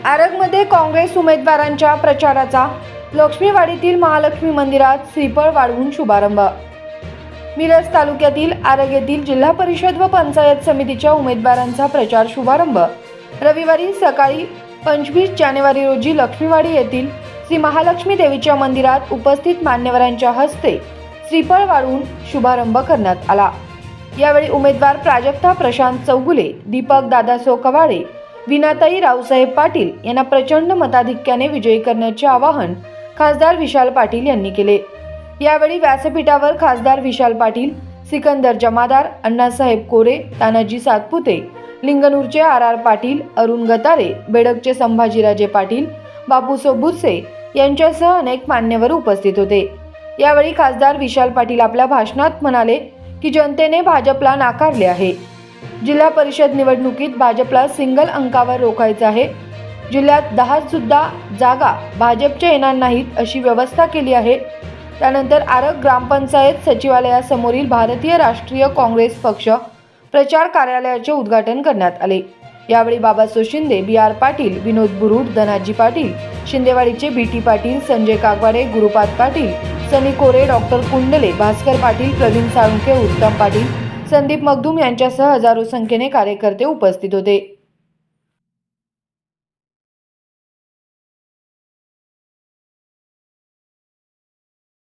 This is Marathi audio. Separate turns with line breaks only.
आरगमध्ये काँग्रेस उमेदवारांच्या प्रचाराचा लक्ष्मीवाडीतील महालक्ष्मी मंदिरात श्रीफळ वाढवून शुभारंभ। मिरज तालुक्यातील आरग येथील जिल्हा परिषद व पंचायत समितीच्या उमेदवारांचा प्रचार शुभारंभ रविवारी सकाळी 25 जानेवारी रोजी लक्ष्मीवाडी येथील श्री महालक्ष्मी देवीच्या मंदिरात उपस्थित मान्यवरांच्या हस्ते श्रीफळ वाढवून शुभारंभ करण्यात आला। यावेळी उमेदवार प्राजक्ता प्रशांत चौगुले, दीपक दादासो कवाडे, विनाताई रावसाहेब पाटील यांना प्रचंड मताधिक्याने विजयी करण्याचे आवाहन खासदार विशाल पाटील यांनी केले। यावेळी व्यासपीठावर खासदार विशाल पाटील, सिकंदर जमादार, अण्णासाहेब कोरे, तानाजी सातपुते, लिंगनूरचे आर पाटील, अरुण गतारे, बेडकचे संभाजीराजे पाटील, बापूसो बुरसे यांच्यासह अनेक मान्यवर उपस्थित होते। यावेळी खासदार विशाल पाटील आपल्या भाषणात म्हणाले की जनतेने भाजपला नाकारले आहे। जिल्हा परिषद निवडणुकीत भाजपला सिंगल अंकावर रोखायचे आहे। जिल्ह्यात 10 सुद्धा जागा भाजपच्या येणार नाहीत अशी व्यवस्था केली आहे। त्यानंतर आरग ग्रामपंचायत सचिवालयासमोरील भारतीय राष्ट्रीय काँग्रेस पक्ष प्रचार कार्यालयाचे उद्घाटन करण्यात आले। यावेळी बाबासो शिंदे, बी.आर. पाटील, विनोद बुरुड, धनाजी पाटील, शिंदेवाडीचे बी.टी. पाटील, संजय कागवाडे, गुरुपाद पाटील, सनी कोरे, डॉक्टर कुंडले, भास्कर पाटील, प्रवीण साळुंखे, उत्तम पाटील, संदीप मगदूम यांच्यासह हजारो संख्येने कार्यकर्ते उपस्थित होते।